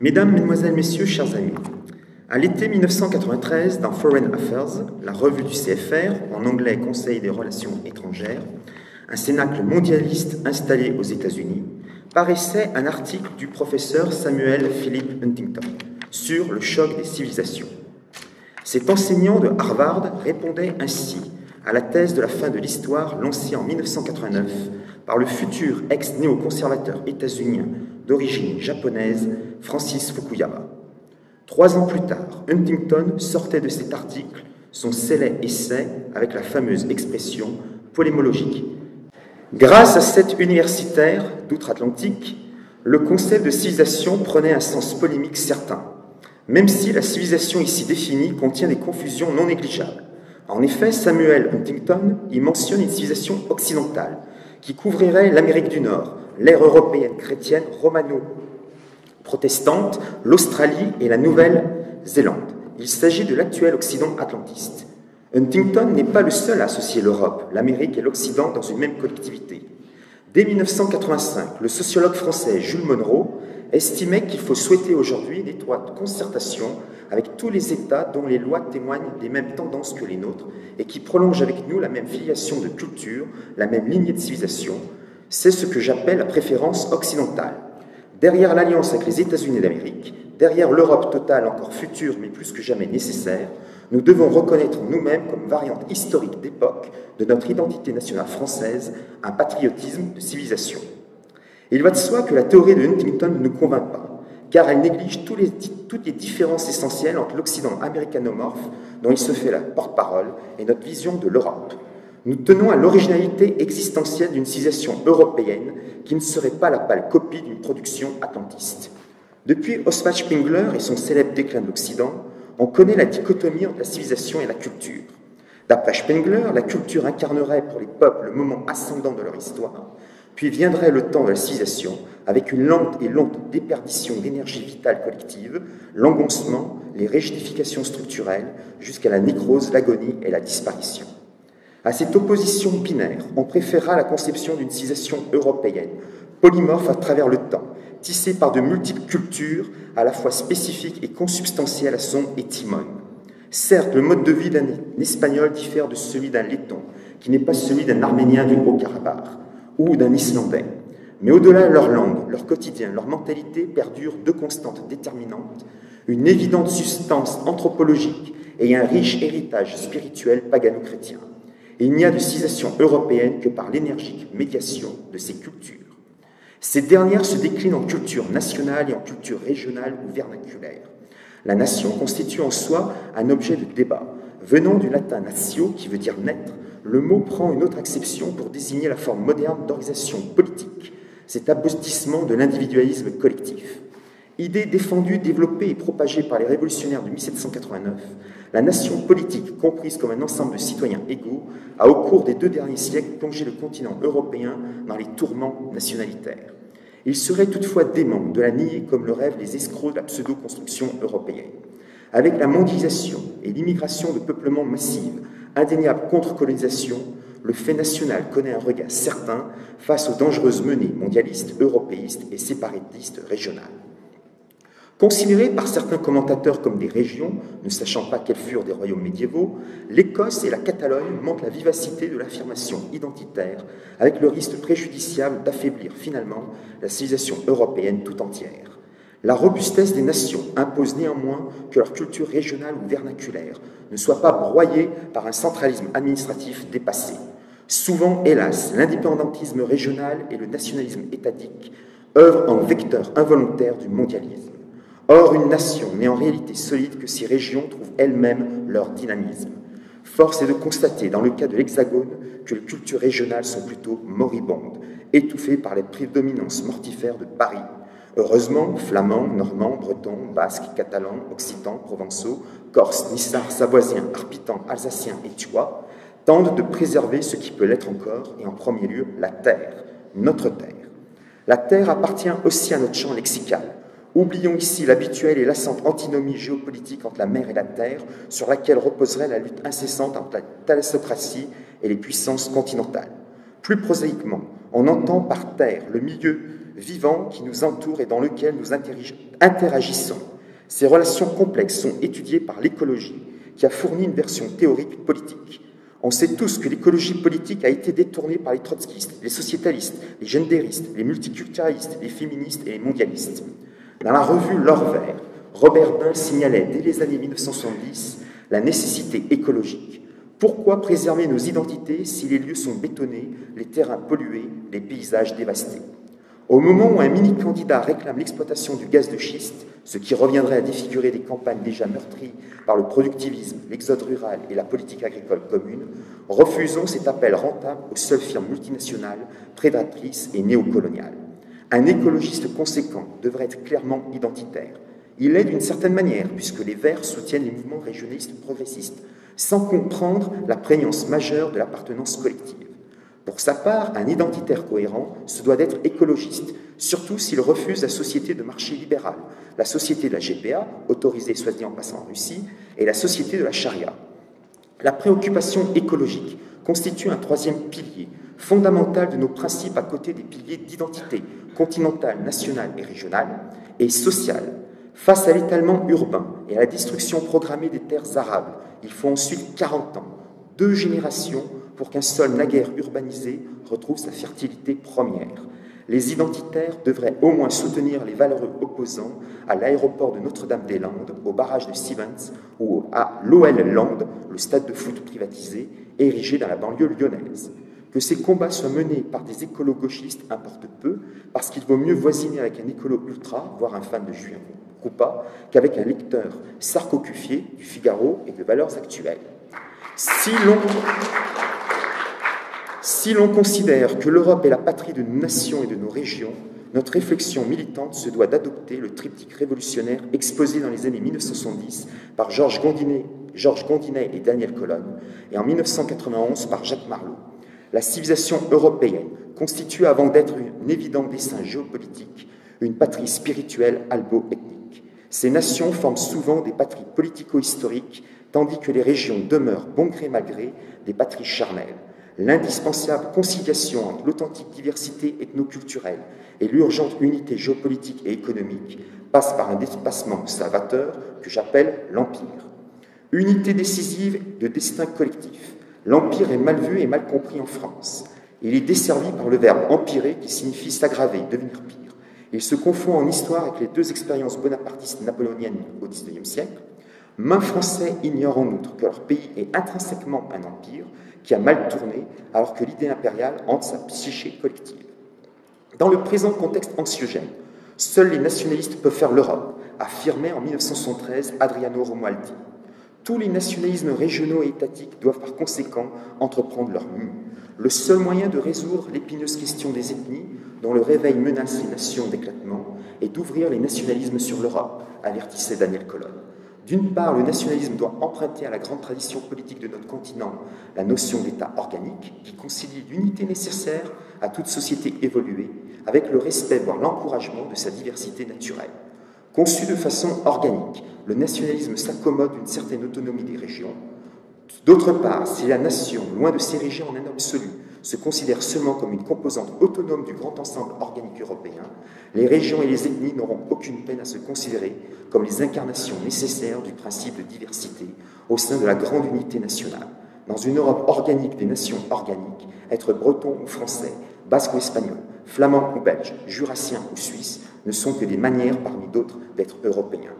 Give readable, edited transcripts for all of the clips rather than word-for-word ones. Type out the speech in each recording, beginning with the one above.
Mesdames, Mesdemoiselles, Messieurs, chers amis, à l'été 1993, dans Foreign Affairs, la revue du CFR, en anglais Conseil des relations étrangères, un cénacle mondialiste installé aux États-Unis, paraissait un article du professeur Samuel Philip Huntington sur le choc des civilisations. Cet enseignant de Harvard répondait ainsi à la thèse de la fin de l'histoire lancée en 1989 par le futur ex-néoconservateur états-unien d'origine japonaise, Francis Fukuyama. 3 ans plus tard, Huntington sortait de cet article son célèbre essai avec la fameuse expression polémologique. Grâce à cet universitaire d'outre-Atlantique, le concept de civilisation prenait un sens polémique certain, même si la civilisation ici définie contient des confusions non négligeables. En effet, Samuel Huntington y mentionne une civilisation occidentale qui couvrirait l'Amérique du Nord, l'ère européenne chrétienne romano-protestante, l'Australie et la Nouvelle-Zélande. Il s'agit de l'actuel Occident atlantiste. Huntington n'est pas le seul à associer l'Europe, l'Amérique et l'Occident dans une même collectivité. Dès 1985, le sociologue français Jules Monroe estimait qu'il faut souhaiter aujourd'hui une étroite concertation avec tous les États dont les lois témoignent des mêmes tendances que les nôtres et qui prolongent avec nous la même filiation de culture, la même lignée de civilisation. C'est ce que j'appelle la préférence occidentale. Derrière l'alliance avec les États-Unis d'Amérique, derrière l'Europe totale encore future mais plus que jamais nécessaire, nous devons reconnaître nous-mêmes comme variante historique d'époque de notre identité nationale française un patriotisme de civilisation. Il va de soi que la théorie de Huntington ne nous convainc pas, car elle néglige toutes les différences essentielles entre l'Occident américanomorphe dont il se fait la porte-parole et notre vision de l'Europe. Nous tenons à l'originalité existentielle d'une civilisation européenne qui ne serait pas la pâle copie d'une production atlantiste. Depuis Oswald Spengler et son célèbre déclin de l'Occident, on connaît la dichotomie entre la civilisation et la culture. D'après Spengler, la culture incarnerait pour les peuples le moment ascendant de leur histoire, puis viendrait le temps de la civilisation avec une lente et longue déperdition d'énergie vitale collective, l'engoncement, les rigidifications structurelles, jusqu'à la nécrose, l'agonie et la disparition. À cette opposition binaire, on préférera la conception d'une civilisation européenne, polymorphe à travers le temps, tissée par de multiples cultures, à la fois spécifiques et consubstantielles à son étymone. Certes, le mode de vie d'un Espagnol diffère de celui d'un Letton, qui n'est pas celui d'un Arménien du Haut-Karabakh, ou d'un Islandais. Mais au-delà de leur langue, leur quotidien, leur mentalité perdurent 2 constantes déterminantes, une évidente substance anthropologique et un riche héritage spirituel pagano-chrétien. Et il n'y a de civilisation européenne que par l'énergique médiation de ces cultures. Ces dernières se déclinent en culture nationale et en culture régionale ou vernaculaire. La nation constitue en soi un objet de débat. Venant du latin natio, qui veut dire naître, le mot prend une autre acception pour désigner la forme moderne d'organisation politique, cet aboutissement de l'individualisme collectif. Idée défendue, développée et propagée par les révolutionnaires de 1789, la nation politique, comprise comme un ensemble de citoyens égaux, a au cours des 2 derniers siècles plongé le continent européen dans les tourments nationalitaires. Il serait toutefois dément de la nier comme le rêvent les escrocs de la pseudo-construction européenne. Avec la mondialisation et l'immigration de peuplement massive, indéniable contre-colonisation, le fait national connaît un regard certain face aux dangereuses menées mondialistes, européistes et séparatistes régionales. Considérées par certains commentateurs comme des régions, ne sachant pas quels furent des royaumes médiévaux, l'Écosse et la Catalogne montrent la vivacité de l'affirmation identitaire, avec le risque préjudiciable d'affaiblir finalement la civilisation européenne tout entière. La robustesse des nations impose néanmoins que leur culture régionale ou vernaculaire ne soit pas broyée par un centralisme administratif dépassé. Souvent, hélas, l'indépendantisme régional et le nationalisme étatique œuvrent en vecteur involontaire du mondialisme. Or, une nation n'est en réalité solide que si régions trouvent elles-mêmes leur dynamisme. Force est de constater, dans le cas de l'Hexagone, que les cultures régionales sont plutôt moribondes, étouffées par les prédominances mortifères de Paris. Heureusement, flamands, normands, bretons, basques, catalans, occitans, provençaux, corses, nissards, savoisiens, arpitans, alsaciens et tuois tentent de préserver ce qui peut l'être encore, et en premier lieu, la terre, notre terre. La terre appartient aussi à notre champ lexical. Oublions ici l'habituelle et lassante antinomie géopolitique entre la mer et la terre, sur laquelle reposerait la lutte incessante entre la thalassocratie et les puissances continentales. Plus prosaïquement, on entend par terre le milieu vivant qui nous entoure et dans lequel nous interagissons. Ces relations complexes sont étudiées par l'écologie, qui a fourni une version théorique politique. On sait tous que l'écologie politique a été détournée par les trotskistes, les sociétalistes, les gendéristes, les multiculturalistes, les féministes et les mondialistes. Dans la revue L'Or Vert, Robert Dain signalait dès les années 1970 la nécessité écologique. Pourquoi préserver nos identités si les lieux sont bétonnés, les terrains pollués, les paysages dévastés? Au moment où un mini-candidat réclame l'exploitation du gaz de schiste, ce qui reviendrait à défigurer des campagnes déjà meurtries par le productivisme, l'exode rural et la politique agricole commune, refusons cet appel rentable aux seules firmes multinationales, prédatrices et néocoloniales. Un écologiste conséquent devrait être clairement identitaire. Il l'est d'une certaine manière, puisque les Verts soutiennent les mouvements régionalistes progressistes, sans comprendre la prégnance majeure de l'appartenance collective. Pour sa part, un identitaire cohérent se doit d'être écologiste, surtout s'il refuse la société de marché libéral, la société de la GPA, autorisée soit dit en passant en Russie, et la société de la charia. La préoccupation écologique constitue un troisième pilier, fondamental de nos principes à côté des piliers d'identité continentale, nationale et régionale, et sociale. Face à l'étalement urbain et à la destruction programmée des terres arables, il faut ensuite 40 ans, 2 générations pour qu'un sol naguère urbanisé retrouve sa fertilité première. Les identitaires devraient au moins soutenir les valeureux opposants à l'aéroport de Notre-Dame-des-Landes, au barrage de Stevens ou à l'OL Land, le stade de foot privatisé, érigé dans la banlieue lyonnaise. Que ces combats soient menés par des écolos gauchistes importe peu, parce qu'il vaut mieux voisiner avec un écolo ultra, voire un fan de Julien Coupa, qu'avec un lecteur sarcocufié du Figaro et de Valeurs Actuelles. Si l'on considère que l'Europe est la patrie de nos nations et de nos régions, notre réflexion militante se doit d'adopter le triptyque révolutionnaire exposé dans les années 1970 par Georges Gondinet et Daniel Colonne, et en 1991 par Jacques Marlot. La civilisation européenne constitue, avant d'être un évident dessein géopolitique, une patrie spirituelle albo-ethnique. Ces nations forment souvent des patries politico-historiques, tandis que les régions demeurent, bon gré mal gré, des patries charnelles. L'indispensable conciliation entre l'authentique diversité ethnoculturelle et l'urgente unité géopolitique et économique passe par un dépassement salvateur que j'appelle l'Empire. Unité décisive de destin collectif. L'Empire est mal vu et mal compris en France. Il est desservi par le verbe empirer qui signifie s'aggraver, devenir pire. Il se confond en histoire avec les 2 expériences bonapartistes napoléoniennes au XIXe siècle. Maints Français ignorent en outre que leur pays est intrinsèquement un empire qui a mal tourné alors que l'idée impériale hante sa psyché collective. Dans le présent contexte anxiogène, seuls les nationalistes peuvent faire l'Europe, affirmait en 1973 Adriano Romualdi. Tous les nationalismes régionaux et étatiques doivent par conséquent entreprendre leur mue. Le seul moyen de résoudre l'épineuse question des ethnies, dont le réveil menace les nations d'éclatement, est d'ouvrir les nationalismes sur l'Europe, avertissait Daniel Colonne. D'une part, le nationalisme doit emprunter à la grande tradition politique de notre continent la notion d'État organique, qui concilie l'unité nécessaire à toute société évoluée, avec le respect, voire l'encouragement de sa diversité naturelle. Conçu de façon organique, le nationalisme s'accommode d'une certaine autonomie des régions. D'autre part, si la nation, loin de s'ériger en un absolu, se considère seulement comme une composante autonome du grand ensemble organique européen, les régions et les ethnies n'auront aucune peine à se considérer comme les incarnations nécessaires du principe de diversité au sein de la grande unité nationale. Dans une Europe organique des nations organiques, être breton ou français, basque ou espagnol, flamand ou belge, jurassien ou suisse ne sont que des manières parmi d'autres d'être européens.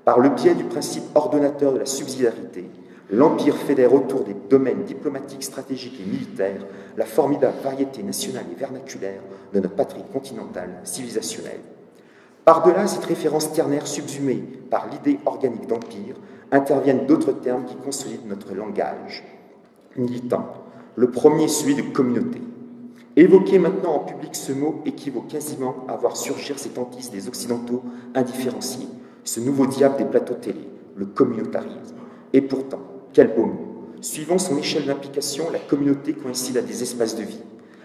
Par le biais du principe ordonnateur de la subsidiarité, l'Empire fédère autour des domaines diplomatiques, stratégiques et militaires la formidable variété nationale et vernaculaire de notre patrie continentale civilisationnelle. Par-delà cette référence ternaire subsumée par l'idée organique d'empire, interviennent d'autres termes qui consolident notre langage militant. Le premier, celui de communauté. Évoquer maintenant en public ce mot équivaut quasiment à voir surgir cet antis des Occidentaux indifférenciés, ce nouveau diable des plateaux télé, le communautarisme. Et pourtant, quel beau mot. Suivant son échelle d'implication, la communauté coïncide à des espaces de vie.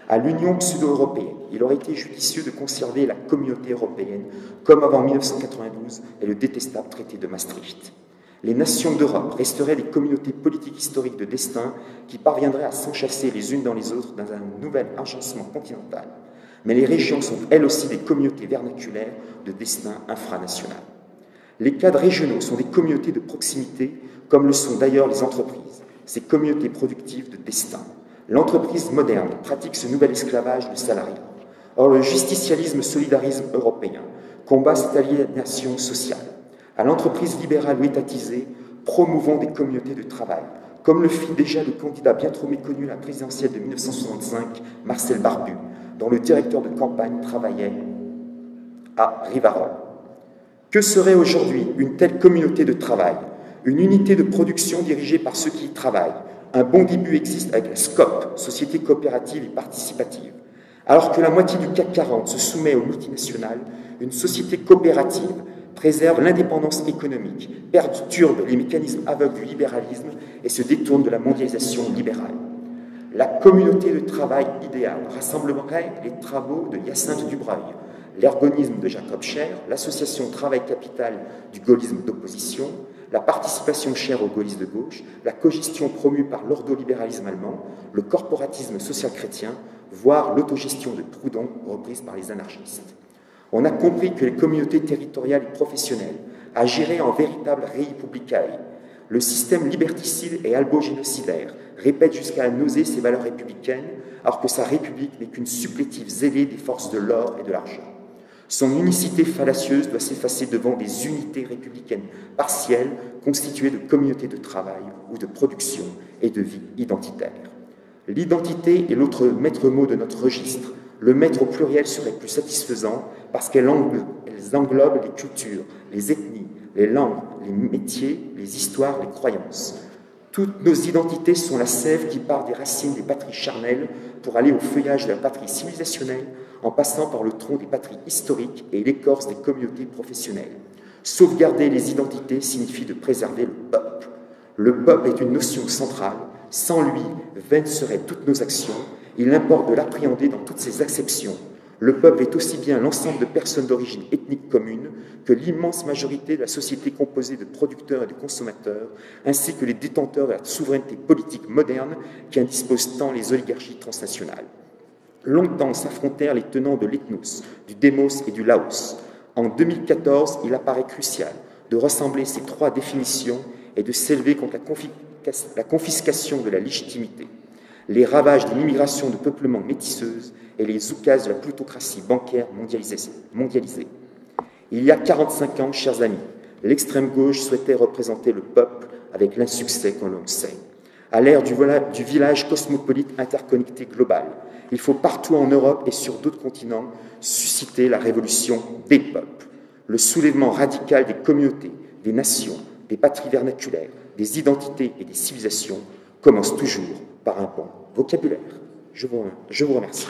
À l'Union pseudo-européenne, il aurait été judicieux de conserver la communauté européenne, comme avant 1992 et le détestable traité de Maastricht. Les nations d'Europe resteraient des communautés politiques historiques de destin qui parviendraient à s'enchasser les unes dans les autres dans un nouvel agencement continental. Mais les régions sont elles aussi des communautés vernaculaires de destin infranational. Les cadres régionaux sont des communautés de proximité, comme le sont d'ailleurs les entreprises, ces communautés productives de destin. L'entreprise moderne pratique ce nouvel esclavage du salariat. Or, le justicialisme-solidarisme européen combat cette aliénation sociale. À l'entreprise libérale ou étatisée, promouvons des communautés de travail, comme le fit déjà le candidat bien trop méconnu à la présidentielle de 1965, Marcel Barbu, dont le directeur de campagne travaillait à Rivarol. Que serait aujourd'hui une telle communauté de travail? Une unité de production dirigée par ceux qui y travaillent. Un bon début existe avec la SCOP, Société coopérative et participative. Alors que la moitié du CAC 40 se soumet aux multinationales, une société coopérative préserve l'indépendance économique, perturbe les mécanismes aveugles du libéralisme et se détourne de la mondialisation libérale. La communauté de travail idéale rassemblerait les travaux de Hyacinthe Dubreuil, l'ergonisme de Jacob Scher, l'association Travail-Capital du gaullisme d'opposition, la participation chère au gaullisme de gauche, la cogestion promue par l'ordolibéralisme allemand, le corporatisme social-chrétien, voire l'autogestion de Proudhon reprise par les anarchistes. On a compris que les communautés territoriales et professionnelles agiraient en véritable rei publicae. Le système liberticide et albogénocidaire répète jusqu'à la nausée ses valeurs républicaines, alors que sa république n'est qu'une supplétive zélée des forces de l'or et de l'argent. Son unicité fallacieuse doit s'effacer devant des unités républicaines partielles constituées de communautés de travail ou de production et de vie identitaire. L'identité est l'autre maître mot de notre registre. Le maître au pluriel serait plus satisfaisant parce qu'elle englobe les cultures, les ethnies, les langues, les métiers, les histoires, les croyances. Toutes nos identités sont la sève qui part des racines des patries charnelles pour aller au feuillage de la patrie civilisationnelle en passant par le tronc des patries historiques et l'écorce des communautés professionnelles. Sauvegarder les identités signifie de préserver le peuple. Le peuple est une notion centrale. Sans lui, vaines seraient toutes nos actions. Il importe de l'appréhender dans toutes ses acceptions. Le peuple est aussi bien l'ensemble de personnes d'origine ethnique commune que l'immense majorité de la société composée de producteurs et de consommateurs, ainsi que les détenteurs de la souveraineté politique moderne qui en disposent tant les oligarchies transnationales. Longtemps s'affrontèrent les tenants de l'ethnos, du démos et du laos. En 2014, il apparaît crucial de rassembler ces trois définitions et de s'élever contre la confiscation de la légitimité, les ravages d'une immigration de peuplement métisseuse et les oukases de la plutocratie bancaire mondialisée. Il y a 45 ans, chers amis, l'extrême gauche souhaitait représenter le peuple avec l'insuccès qu'on le sait. À l'ère du village cosmopolite interconnecté global, il faut partout en Europe et sur d'autres continents susciter la révolution des peuples. Le soulèvement radical des communautés, des nations, des patries vernaculaires, des identités et des civilisations commence toujours par un bon vocabulaire. Je vous remercie.